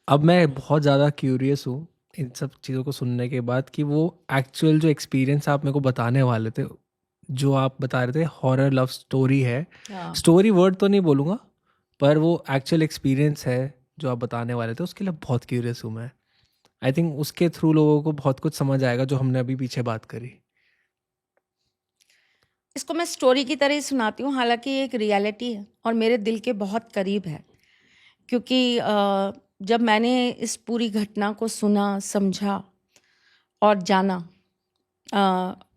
अब मैं बहुत ज़्यादा क्यूरियस हूँ इन सब चीज़ों को सुनने के बाद कि वो एक्चुअल जो एक्सपीरियंस आप मेरे को बताने वाले थे, जो आप बता रहे थे हॉरर लव स्टोरी है, हाँ। स्टोरी वर्ड तो नहीं बोलूँगा, पर वो एक्चुअल एक्सपीरियंस है जो आप बताने वाले थे, उसके लिए बहुत क्यूरियस हूँ मैं। आई थिंक उसके थ्रू लोगों को बहुत कुछ समझ आएगा जो हमने अभी पीछे बात करी। इसको मैं स्टोरी की तरह ही सुनाती हूँ, हालांकि ये एक रियलिटी है और मेरे दिल के बहुत करीब है। क्योंकि जब मैंने इस पूरी घटना को सुना, समझा और जाना,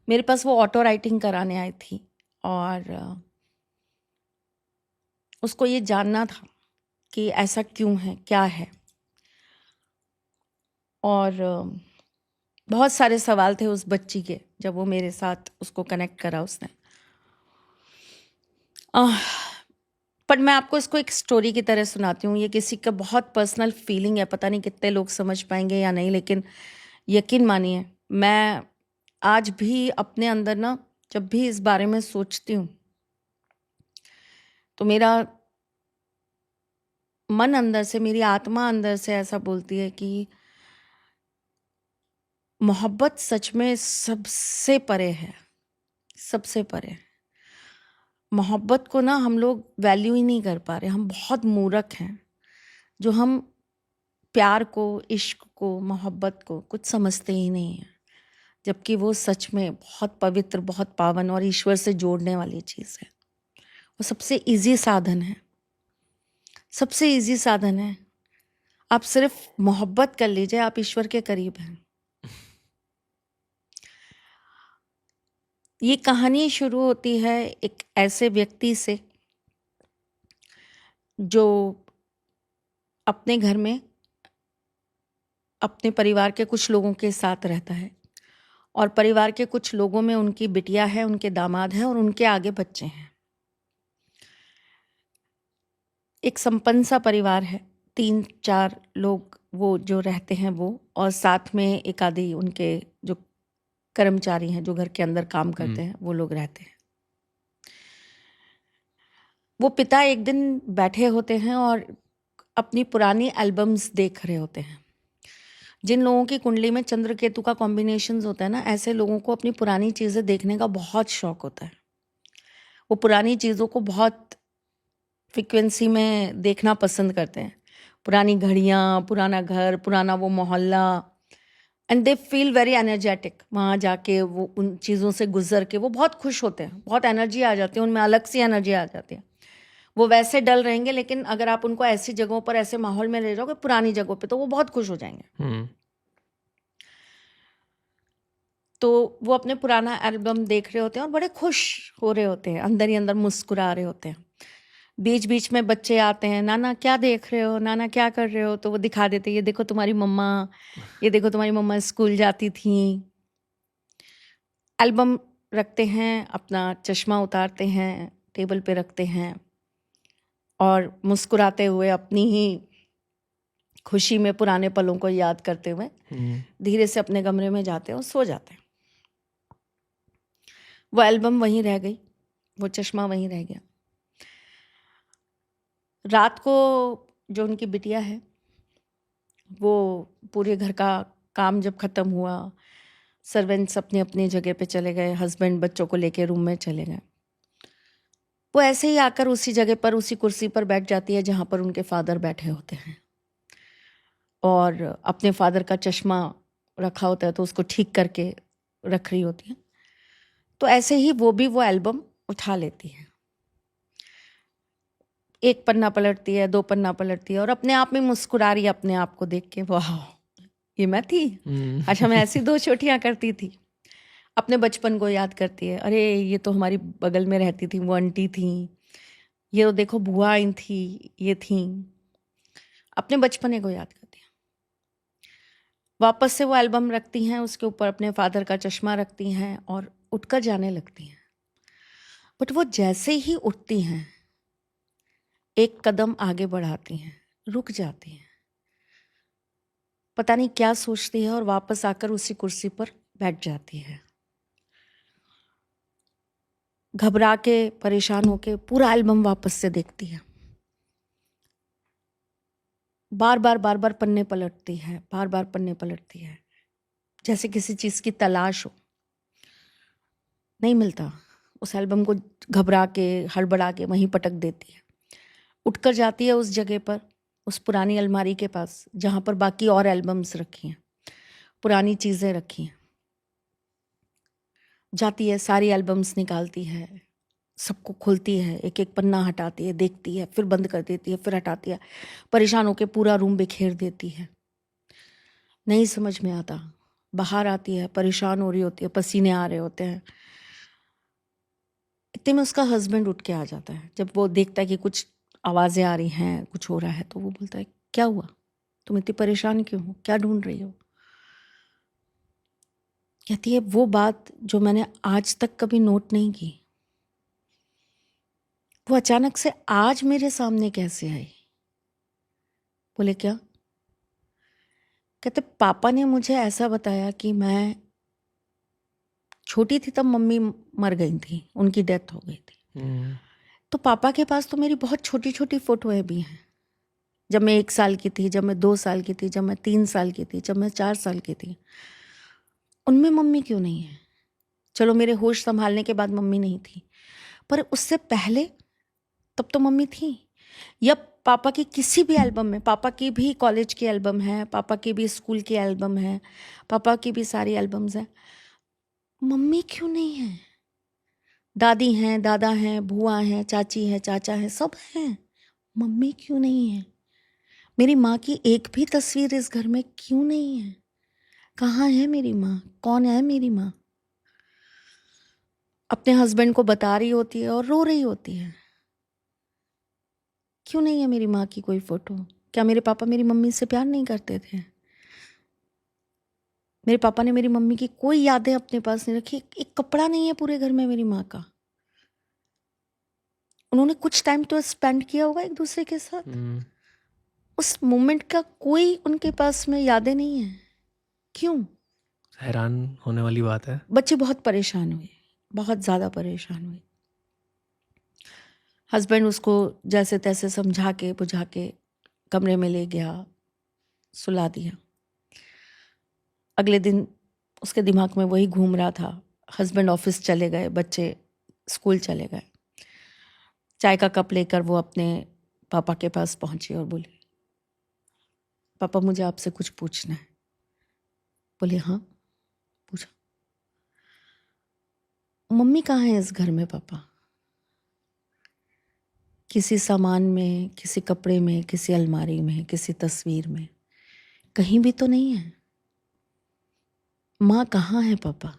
मेरे पास वो ऑटो राइटिंग कराने आई थी और उसको ये जानना था कि ऐसा क्यों है, क्या है। और बहुत सारे सवाल थे उस बच्ची के, जब वो मेरे साथ उसको कनेक्ट करा उसने। आह, पर मैं आपको इसको एक स्टोरी की तरह सुनाती हूँ। ये किसी का बहुत पर्सनल फीलिंग है, पता नहीं कितने लोग समझ पाएंगे या नहीं, लेकिन यकीन मानिए, मैं आज भी अपने अंदर ना, जब भी इस बारे में सोचती हूँ तो मेरा मन अंदर से, मेरी आत्मा अंदर से ऐसा बोलती है कि मोहब्बत सच में सबसे परे है, सबसे परे। मोहब्बत को ना हम लोग वैल्यू ही नहीं कर पा रहे। हम बहुत मूर्ख हैं जो हम प्यार को, इश्क को, मोहब्बत को कुछ समझते ही नहीं है, जबकि वो सच में बहुत पवित्र, बहुत पावन और ईश्वर से जोड़ने वाली चीज़ है। वो सबसे इजी साधन है, सबसे इजी साधन है। आप सिर्फ मोहब्बत कर लीजिए, आप ईश्वर के करीब हैं। ये कहानी शुरू होती है एक ऐसे व्यक्ति से जो अपने घर में अपने परिवार के कुछ लोगों के साथ रहता है और परिवार के कुछ लोगों में उनकी बिटिया है, उनके दामाद हैं और उनके आगे बच्चे हैं। एक संपन्न सा परिवार है, 3-4 लोग वो जो रहते हैं वो, और साथ में एक आधी उनके जो कर्मचारी हैं, जो घर के अंदर काम करते हैं, वो लोग रहते हैं। वो पिता एक दिन बैठे होते हैं और अपनी पुरानी एल्बम्स देख रहे होते हैं। जिन लोगों की कुंडली में चंद्र केतु का कॉम्बिनेशंस होता है ना, ऐसे लोगों को अपनी पुरानी चीज़ें देखने का बहुत शौक होता है। वो पुरानी चीज़ों को बहुत फ्रिक्वेंसी में देखना पसंद करते हैं। पुरानी घड़ियाँ, पुराना घर, पुराना वो मोहल्ला, and they feel very energetic. वहाँ जाके वो उन चीज़ों से गुजर के वो बहुत खुश होते हैं, बहुत एनर्जी आ जाती है उनमें, अलग सी एनर्जी आ जाती है। वो वैसे डल रहेंगे, लेकिन अगर आप उनको ऐसी जगहों पर, ऐसे माहौल में ले जाओगे, पुरानी जगहों पे, तो वो बहुत खुश हो जाएंगे। तो वो अपने पुराना एल्बम देख रहे होते हैं और बड़े खुश हो रहे होते हैं, अंदर ही अंदर मुस्कुरा रहे होते हैं। बीच बीच में बच्चे आते हैं, नाना क्या देख रहे हो, नाना क्या कर रहे हो, तो वो दिखा देते हैं, ये देखो तुम्हारी मम्मा, ये देखो तुम्हारी मम्मा स्कूल जाती थी। एल्बम रखते हैं, अपना चश्मा उतारते हैं, टेबल पे रखते हैं और मुस्कुराते हुए अपनी ही खुशी में पुराने पलों को याद करते हुए धीरे से अपने कमरे में जाते हैं और सो जाते हैं। वो एल्बम वहीं रह गई, वो चश्मा वहीं रह गया। रात को जो उनकी बिटिया है, वो पूरे घर का काम जब ख़त्म हुआ, सर्वेंट्स अपनी अपनी जगह पे चले गए, हस्बैंड बच्चों को लेके रूम में चले गए, वो ऐसे ही आकर उसी जगह पर, उसी कुर्सी पर बैठ जाती है जहाँ पर उनके फादर बैठे होते हैं, और अपने फादर का चश्मा रखा होता है तो उसको ठीक करके रख रही होती है। तो ऐसे ही वो भी वो एल्बम उठा लेती है, एक पन्ना पलटती है, 2 पन्ना पलटती है और अपने आप में मुस्कुरा रही है अपने आप को देख के, वाह ये मैं थी, अच्छा मैं ऐसी 2 चोटियाँ करती थी। अपने बचपन को याद करती है, अरे ये तो हमारी बगल में रहती थी, वो आंटी थी, ये तो देखो बुआ आई थी, ये थी। अपने बचपने को याद करती है। वापस से वो एल्बम रखती हैं, उसके ऊपर अपने फादर का चश्मा रखती हैं और उठकर जाने लगती हैं। बट वो जैसे ही उठती हैं, एक कदम आगे बढ़ाती हैं, रुक जाती हैं, पता नहीं क्या सोचती है और वापस आकर उसी कुर्सी पर बैठ जाती है। घबरा के, परेशान होके पूरा एल्बम वापस से देखती है। बार बार पन्ने पलटती है, बार बार पन्ने पलटती है, जैसे किसी चीज़ की तलाश हो। नहीं मिलता। उस एल्बम को घबरा के, हड़बड़ा के वहीं पटक देती है। उठकर जाती है उस जगह पर, उस पुरानी अलमारी के पास जहाँ पर बाकी और एल्बम्स रखी हैं, पुरानी चीज़ें रखी हैं। जाती है, सारी एल्बम्स निकालती है, सबको खोलती है, एक एक पन्ना हटाती है, देखती है, फिर बंद कर देती है, फिर हटाती है, परेशान होकर पूरा रूम बिखेर देती है। नहीं समझ में आता। बाहर आती है, परेशान हो रही होती है, पसीने आ रहे होते हैं। इतने में उसका हस्बैंड उठ के आ जाता है। जब वो देखता है कि कुछ आवाज़ें आ रही हैं, कुछ हो रहा है, तो वो बोलता है, क्या हुआ, तुम इतनी परेशान क्यों हो, क्या ढूंढ रही हो? कहती है, वो बात जो मैंने आज तक कभी नोट नहीं की, वो अचानक से आज मेरे सामने कैसे आई? बोले, क्या? कहते, पापा ने मुझे ऐसा बताया कि मैं छोटी थी तब मम्मी मर गई थी, उनकी डेथ हो गई थी। तो पापा के पास तो मेरी बहुत छोटी छोटी फोटोएं भी हैं, जब मैं 1 साल की थी, जब मैं 2 साल की थी, जब मैं 3 साल की थी, जब मैं 4 साल की थी। उनमें मम्मी क्यों नहीं है? चलो मेरे होश संभालने के बाद मम्मी नहीं थी, पर उससे पहले तब तो मम्मी थी। या पापा की किसी भी एल्बम में, पापा की भी कॉलेज की एल्बम है, पापा की भी स्कूल की एल्बम है, पापा की भी सारी एल्बम्स हैं, मम्मी क्यों नहीं है? दादी हैं, दादा हैं, बुआ हैं, चाची हैं, चाचा हैं, सब हैं, मम्मी क्यों नहीं है? मेरी माँ की एक भी तस्वीर इस घर में क्यों नहीं है? कहाँ है मेरी माँ? कौन है मेरी माँ? अपने हस्बैंड को बता रही होती है और रो रही होती है, क्यों नहीं है मेरी माँ की कोई फोटो? क्या मेरे पापा मेरी मम्मी से प्यार नहीं करते थे? मेरे पापा ने मेरी मम्मी की कोई यादें अपने पास नहीं रखी। एक कपड़ा नहीं है पूरे घर में मेरी माँ का। उन्होंने कुछ टाइम तो स्पेंड किया होगा एक दूसरे के साथ, उस मोमेंट का कोई उनके पास में यादें नहीं है। क्यों? हैरान होने वाली बात है। बच्चे बहुत परेशान हुए, बहुत ज़्यादा परेशान हुए। हस्बैंड उसको जैसे तैसे समझा के बुझा के कमरे में ले गया, सुला दिया। अगले दिन उसके दिमाग में वही घूम रहा था। हस्बैंड ऑफिस चले गए, बच्चे स्कूल चले गए। चाय का कप लेकर वो अपने पापा के पास पहुंची और बोली, पापा मुझे आपसे कुछ पूछना है। बोले, हाँ पूछो। मम्मी कहाँ है इस घर में पापा? किसी सामान में, किसी कपड़े में, किसी अलमारी में, किसी तस्वीर में, कहीं भी तो नहीं है। माँ कहाँ है पापा?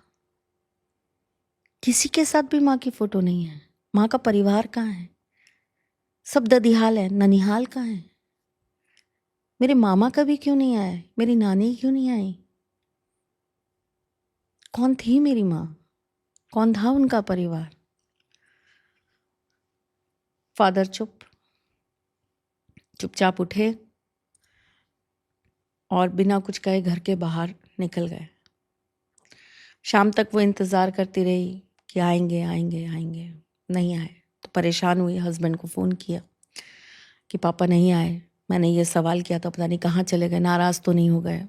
किसी के साथ भी माँ की फोटो नहीं है। माँ का परिवार कहाँ है? सब ददिहाल है, ननिहाल कहाँ है? मेरे मामा कभी क्यों नहीं आए? मेरी नानी क्यों नहीं आई? कौन थी मेरी माँ? कौन था उनका परिवार? फादर चुपचाप उठे और बिना कुछ कहे घर के बाहर निकल गए। शाम तक वो इंतज़ार करती रही कि आएंगे आएंगे आएंगे, नहीं आए। तो परेशान हुई, हस्बैंड को फ़ोन किया कि पापा नहीं आए, मैंने ये सवाल किया था, पता नहीं कहाँ चले गए, नाराज़ तो नहीं हो गए,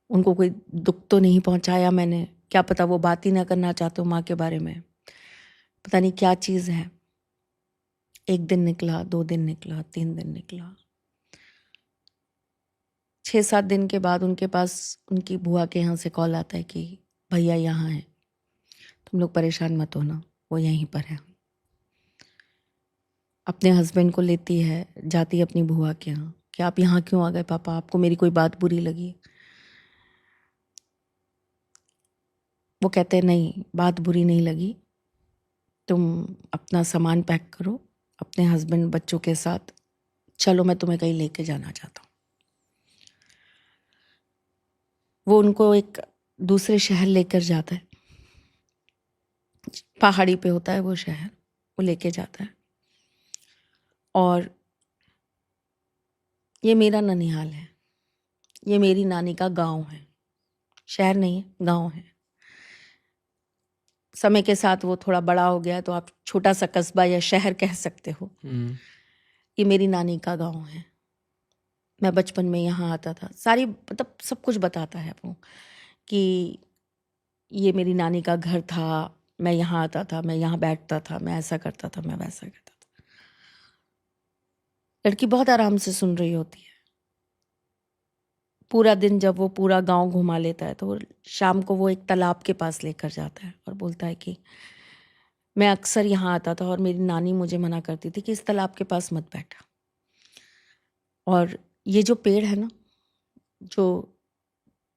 उनको कोई दुख तो नहीं पहुँचाया मैंने, क्या पता वो बात ही ना करना चाहते हो माँ के बारे में, पता नहीं क्या चीज़ है। 1 दिन निकला, 2 दिन निकला, 3 दिन निकला, 6-7 दिन के बाद उनके पास उनकी बुआ के यहाँ से कॉल आता है कि भैया यहाँ हैं, तुम लोग परेशान मत होना, वो यहीं पर है। अपने हस्बैंड को लेती है, जाती है अपनी बुआ के यहाँ कि आप यहाँ क्यों आ गए पापा, आपको मेरी कोई बात बुरी लगी? वो कहते हैं, नहीं बात बुरी नहीं लगी, तुम अपना सामान पैक करो, अपने हस्बैंड बच्चों के साथ चलो, मैं तुम्हें कहीं लेके जाना चाहता हूँ। वो उनको एक दूसरे शहर लेकर जाता है, पहाड़ी पे होता है वो शहर, वो लेके जाता है। और ये मेरा ननिहाल है, ये मेरी नानी का गांव है, शहर नहीं है, गांव है। समय के साथ वो थोड़ा बड़ा हो गया तो आप छोटा सा कस्बा या शहर कह सकते हो। ये मेरी नानी का गांव है, मैं बचपन में यहाँ आता था, सारी मतलब सब कुछ बताता है वो, कि ये मेरी नानी का घर था, मैं यहाँ आता था, मैं यहाँ बैठता था, मैं ऐसा करता था, मैं वैसा करता था। लड़की बहुत आराम से सुन रही होती है। पूरा दिन जब वो पूरा गांव घुमा लेता है, तो शाम को वो एक तालाब के पास लेकर जाता है और बोलता है कि मैं अक्सर यहाँ आता था और मेरी नानी मुझे मना करती थी कि इस तालाब के पास मत बैठा। और ये जो पेड़ है ना, जो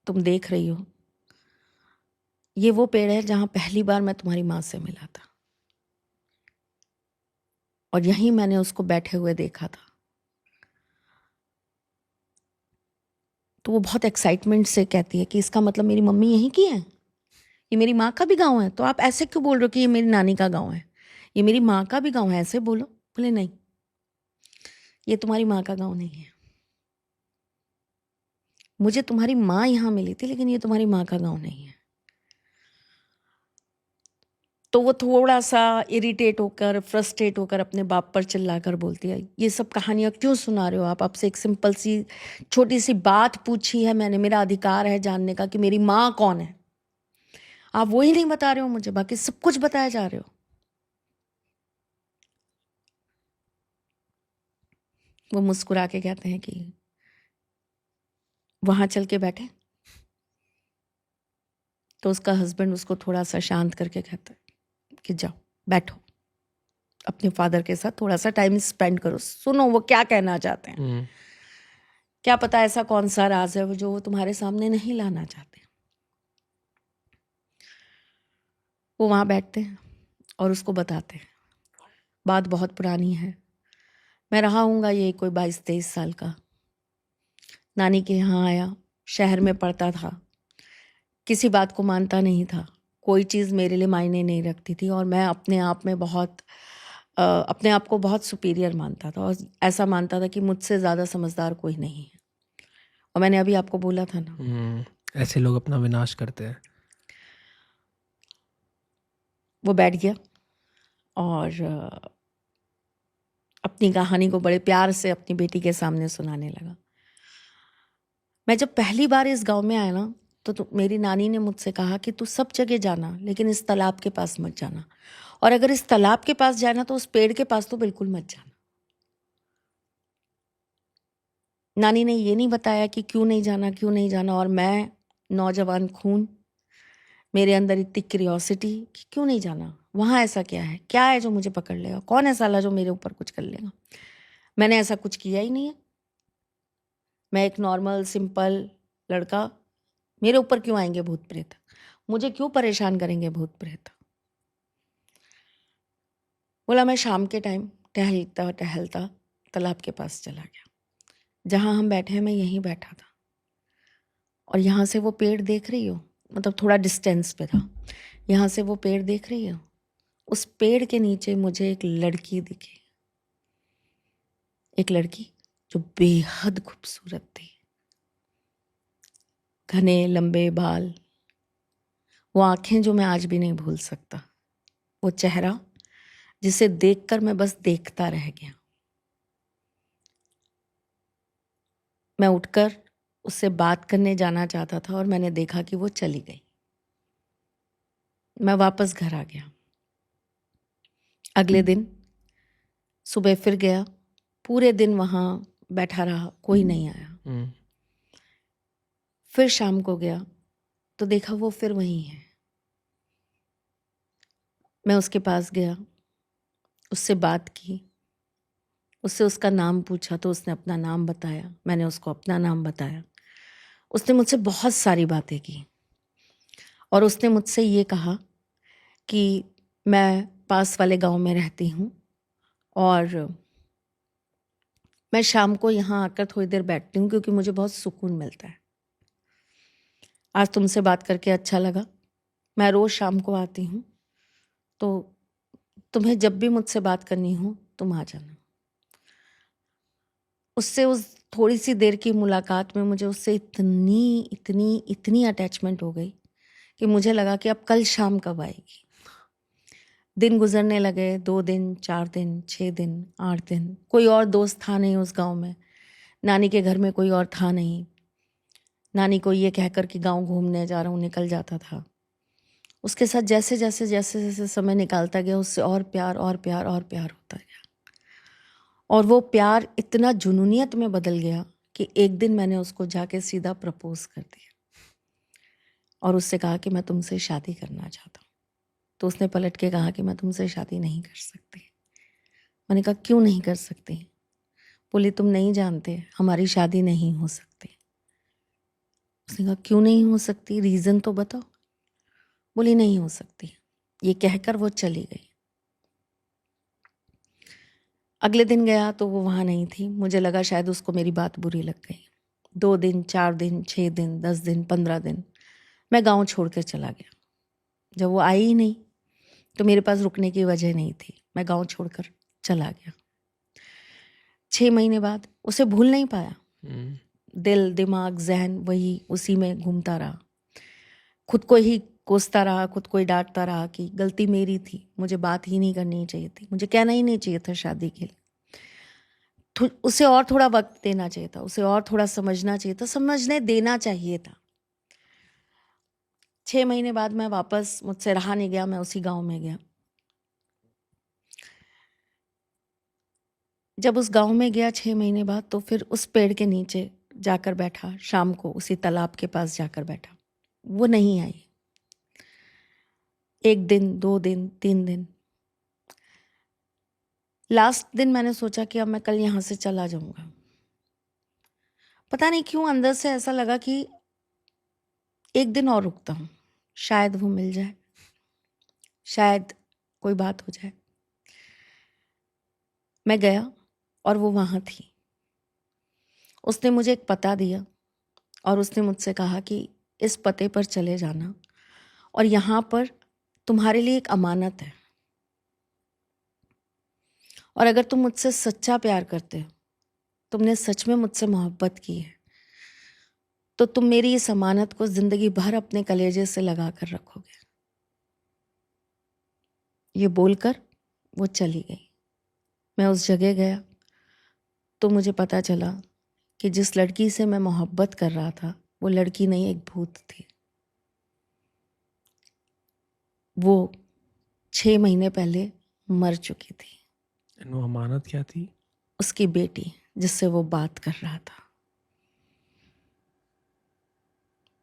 तुम देख रही हो, ये वो पेड़ है जहाँ पहली बार मैं तुम्हारी माँ से मिला था, और यहीं मैंने उसको बैठे हुए देखा था। तो वो बहुत एक्साइटमेंट से कहती है कि इसका मतलब मेरी मम्मी यहीं की है, ये मेरी माँ का भी गांव है। तो आप ऐसे क्यों बोल रहे हो कि ये मेरी नानी का गांव है, ये मेरी माँ का भी गांव है, ऐसे बोलो। बोले नहीं, ये तुम्हारी माँ का गांव नहीं है, मुझे तुम्हारी माँ यहाँ मिली थी, लेकिन ये तुम्हारी माँ का गांव नहीं है। तो वो थोड़ा सा इरिटेट होकर, फ्रस्ट्रेट होकर अपने बाप पर चिल्लाकर बोलती है, ये सब कहानियाँ क्यों सुना रहे हो आप? आपसे एक सिंपल सी छोटी सी बात पूछी है मैंने, मेरा अधिकार है जानने का कि मेरी माँ कौन है। आप वो ही नहीं बता रहे हो मुझे, बाकी सब कुछ बताया जा रहे हो। वो मुस्कुरा के कहते हैं कि वहां चल के बैठे। तो उसका हस्बैंड उसको थोड़ा सा शांत करके कहता है कि जाओ बैठो, अपने फादर के साथ थोड़ा सा टाइम स्पेंड करो, सुनो वो क्या कहना चाहते हैं। क्या पता ऐसा कौन सा राज है जो वो तुम्हारे सामने नहीं लाना चाहते। वो वहां बैठते हैं और उसको बताते हैं, बात बहुत पुरानी है, मैं रहा हूँगा ये कोई 22-23 साल का। नानी के यहाँ आया, शहर में पढ़ता था, किसी बात को मानता नहीं था, कोई चीज़ मेरे लिए मायने नहीं रखती थी, और मैं अपने आप में बहुत अपने आप को बहुत सुपीरियर मानता था, और ऐसा मानता था कि मुझसे ज़्यादा समझदार कोई नहीं है। और मैंने अभी आपको बोला था ना, ऐसे लोग अपना विनाश करते हैं। वो बैठ गया और अपनी कहानी को बड़े प्यार से अपनी बेटी के सामने सुनाने लगा। मैं जब पहली बार इस गांव में आया ना, तो मेरी नानी ने मुझसे कहा कि तू सब जगह जाना, लेकिन इस तालाब के पास मत जाना, और अगर इस तालाब के पास जाना तो उस पेड़ के पास तो बिल्कुल मत जाना। नानी ने ये नहीं बताया कि क्यों नहीं जाना, क्यों नहीं जाना, और मैं नौजवान खून, मेरे अंदर इतनी क्यूरियोसिटी कि क्यों नहीं जाना, वहाँ ऐसा क्या है जो मुझे पकड़ लेगा, कौन है साला जो मेरे ऊपर कुछ कर लेगा। मैंने ऐसा कुछ किया ही नहीं है, मैं एक नॉर्मल सिंपल लड़का, मेरे ऊपर क्यों आएंगे भूत प्रेत, मुझे क्यों परेशान करेंगे भूत प्रेत। बोला मैं शाम के टाइम टहलता टहलता तालाब के पास चला गया, जहाँ हम बैठे हैं मैं यहीं बैठा था, और यहाँ से वो पेड़ देख रही हो, मतलब थोड़ा डिस्टेंस पे था, यहाँ से वो पेड़ देख रही हो, उस पेड़ के नीचे मुझे एक लड़की दिखी, एक लड़की जो बेहद खूबसूरत थी, घने लंबे बाल, वो आंखें जो मैं आज भी नहीं भूल सकता, वो चेहरा जिसे देखकर मैं बस देखता रह गया। मैं उठकर उससे बात करने जाना चाहता था और मैंने देखा कि वो चली गई। मैं वापस घर आ गया। अगले दिन सुबह फिर गया, पूरे दिन वहाँ बैठा रहा, कोई नहीं आया। फिर शाम को गया तो देखा वो फिर वहीं है। मैं उसके पास गया, उससे बात की, उससे उसका नाम पूछा तो उसने अपना नाम बताया, मैंने उसको अपना नाम बताया। उसने मुझसे बहुत सारी बातें की और उसने मुझसे ये कहा कि मैं पास वाले गांव में रहती हूँ और मैं शाम को यहाँ आकर थोड़ी देर बैठती हूँ क्योंकि मुझे बहुत सुकून मिलता है। आज तुमसे बात करके अच्छा लगा, मैं रोज़ शाम को आती हूँ, तो तुम्हें जब भी मुझसे बात करनी हो तुम आ जाना। उससे उस थोड़ी सी देर की मुलाकात में मुझे उससे इतनी इतनी इतनी अटैचमेंट हो गई कि मुझे लगा कि अब कल शाम कब आएगी। दिन गुजरने लगे, 2 दिन, 4 दिन, 6 दिन, 8 दिन, कोई और दोस्त था नहीं उस गांव में, नानी के घर में कोई और था नहीं। नानी को ये कहकर कि गांव घूमने जा रहा हूँ निकल जाता था। उसके साथ जैसे जैसे जैसे जैसे समय निकालता गया, उससे और प्यार और प्यार और प्यार होता गया। और वो प्यार इतना जुनूनियत में बदल गया कि एक दिन मैंने उसको जाके सीधा प्रपोज कर दिया और उससे कहा कि मैं तुमसे शादी करना चाहता हूँ। तो उसने पलट के कहा कि मैं तुमसे शादी नहीं कर सकती। मैंने कहा क्यों नहीं कर सकती? बोली तुम नहीं जानते, हमारी शादी नहीं हो सकती। उसने कहा क्यों नहीं हो सकती, रीज़न तो बताओ। बोली नहीं हो सकती। ये कहकर वो चली गई। अगले दिन गया तो वो वहाँ नहीं थी। मुझे लगा शायद उसको मेरी बात बुरी लग गई। 2 दिन, 4 दिन, 6 दिन, 10 दिन, 15 दिन मैं गांव छोड़ कर चला गया। जब वो आई ही नहीं तो मेरे पास रुकने की वजह नहीं थी। मैं गांव छोड़कर चला गया। 6 महीने बाद उसे भूल नहीं पाया। दिल, दिमाग, जहन वही उसी में घूमता रहा। खुद को ही कोसता रहा, खुद को ही डांटता रहा कि गलती मेरी थी, मुझे बात ही नहीं करनी चाहिए थी, मुझे कहना ही नहीं चाहिए था शादी के लिए। उसे और थोड़ा वक्त देना चाहिए था, उसे और थोड़ा समझना चाहिए था, समझने देना चाहिए था। 6 महीने बाद मैं वापस, मुझसे रहा नहीं गया, मैं उसी गांव में गया। जब उस गांव में गया 6 महीने बाद, तो फिर उस पेड़ के नीचे जाकर बैठा, शाम को उसी तालाब के पास जाकर बैठा। वो नहीं आई। 1 दिन, 2 दिन, 3 दिन। लास्ट दिन मैंने सोचा कि अब मैं कल यहाँ से चला जाऊंगा। पता नहीं क्यों अंदर से ऐसा लगा कि 1 दिन और रुकता हूँ, शायद वो मिल जाए, शायद कोई बात हो जाए। मैं गया और वो वहाँ थी। उसने मुझे एक पता दिया और उसने मुझसे कहा कि इस पते पर चले जाना और यहाँ पर तुम्हारे लिए एक अमानत है, और अगर तुम मुझसे सच्चा प्यार करते हो, तुमने सच में मुझसे मोहब्बत की है, तो तुम मेरी इस अमानत को जिंदगी भर अपने कलेजे से लगा कर रखोगे। ये बोलकर वो चली गई। मैं उस जगह गया तो मुझे पता चला कि जिस लड़की से मैं मोहब्बत कर रहा था वो लड़की नहीं, एक भूत थी। वो 6 महीने पहले मर चुकी थी। वो अमानत क्या थी? उसकी बेटी, जिससे वो बात कर रहा था।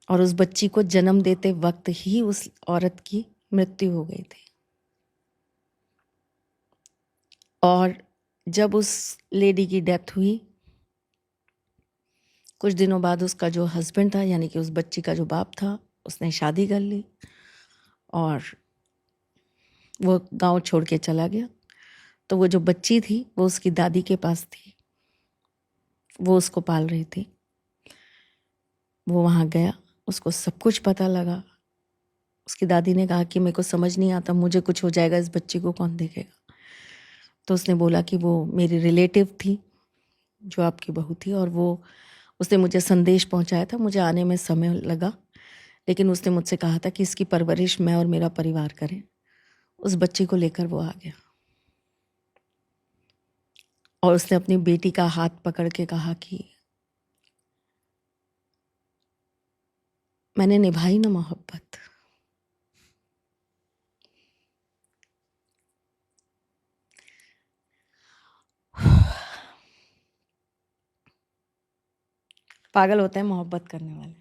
और उस बच्ची को जन्म देते वक्त ही उस औरत की मृत्यु हो गई थी। और जब उस लेडी की डेथ हुई, कुछ दिनों बाद उसका जो हस्बैंड था, यानी कि उस बच्ची का जो बाप था, उसने शादी कर ली और वो गांव छोड़ के चला गया। तो वो जो बच्ची थी वो उसकी दादी के पास थी, वो उसको पाल रही थी। वो वहाँ गया, उसको सब कुछ पता लगा। उसकी दादी ने कहा कि मेरे को समझ नहीं आता, मुझे कुछ हो जाएगा, इस बच्ची को कौन देखेगा? तो उसने बोला कि वो मेरी रिलेटिव थी जो आपकी बहू थी, और वो उसने मुझे संदेश पहुंचाया था। मुझे आने में समय लगा, लेकिन उसने मुझसे कहा था कि इसकी परवरिश मैं और मेरा परिवार करें। उस बच्ची को लेकर वो आ गया और उसने अपनी बेटी का हाथ पकड़ के कहा कि मैंने निभाई ना मोहब्बत। पागल होते हैं मोहब्बत करने वाले।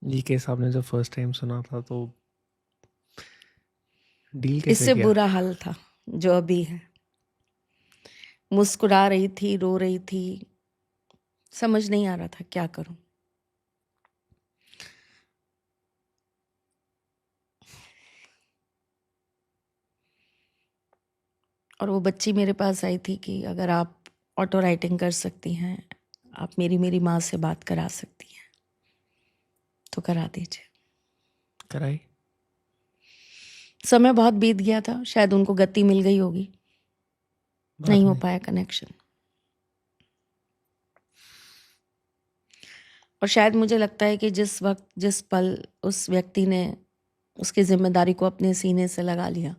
ये केस आपने जब फर्स्ट टाइम सुना था तो डील कैसे इससे किया? बुरा हाल था जो अभी है। मुस्कुरा रही थी, रो रही थी, समझ नहीं आ रहा था क्या करूं। और वो बच्ची मेरे पास आई थी कि अगर आप ऑटो राइटिंग कर सकती हैं, आप मेरी माँ से बात करा सकती हैं, तो करा दीजिए। कराई? समय बहुत बीत गया था, शायद उनको गति मिल गई होगी, बाद नहीं हो में? पाया कनेक्शन। और शायद मुझे लगता है कि जिस वक्त, जिस पल उस व्यक्ति ने उसकी जिम्मेदारी को अपने सीने से लगा लिया,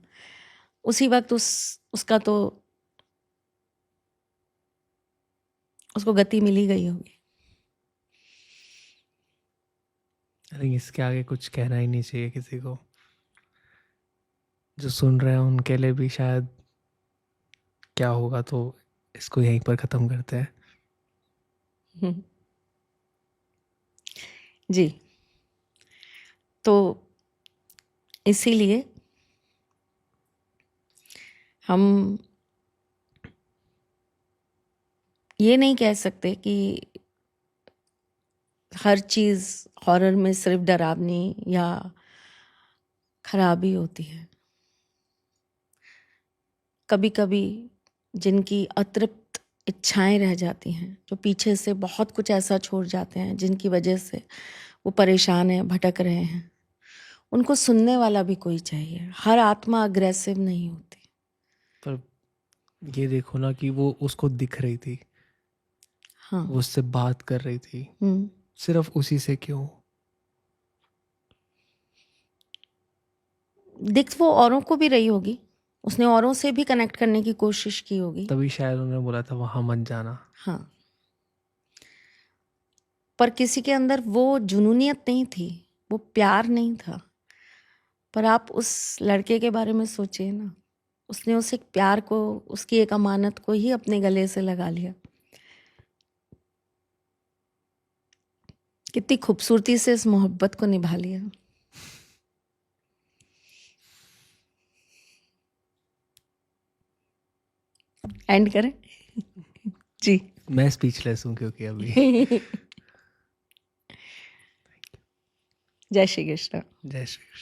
उसी वक्त उसका तो उसको गति मिल ही गई होगी। आई थिंक इसके आगे कुछ कहना ही नहीं चाहिए किसी को। जो सुन रहे हैं उनके लिए भी शायद क्या होगा, तो इसको यहीं पर ख़त्म करते हैं। जी, तो इसीलिए हम ये नहीं कह सकते कि हर चीज़ हॉरर में सिर्फ डरावनी या खराबी होती है। कभी कभी जिनकी अतृप्त इच्छाएं रह जाती हैं, जो पीछे से बहुत कुछ ऐसा छोड़ जाते हैं जिनकी वजह से वो परेशान हैं, भटक रहे हैं, उनको सुनने वाला भी कोई चाहिए। हर आत्मा अग्रेसिव नहीं होती। पर ये देखो ना कि वो उसको दिख रही थी, हाँ। वो उससे बात कर रही थी, सिर्फ उसी से क्यों? दिख वो औरों को भी रही होगी, उसने औरों से भी कनेक्ट करने की कोशिश की होगी। तभी शायद उन्होंने बोला था वहां मत जाना। हाँ, पर किसी के अंदर वो जुनूनियत नहीं थी, वो प्यार नहीं था। पर आप उस लड़के के बारे में सोचिए ना, उसने उस एक प्यार को, उसकी एक अमानत को ही अपने गले से लगा लिया। कितनी खूबसूरती से इस मोहब्बत को निभा लिया। एंड करें? जी। मैं स्पीचलेस हूँ क्योंकि अभी जय श्री कृष्ण। जय श्री कृष्ण।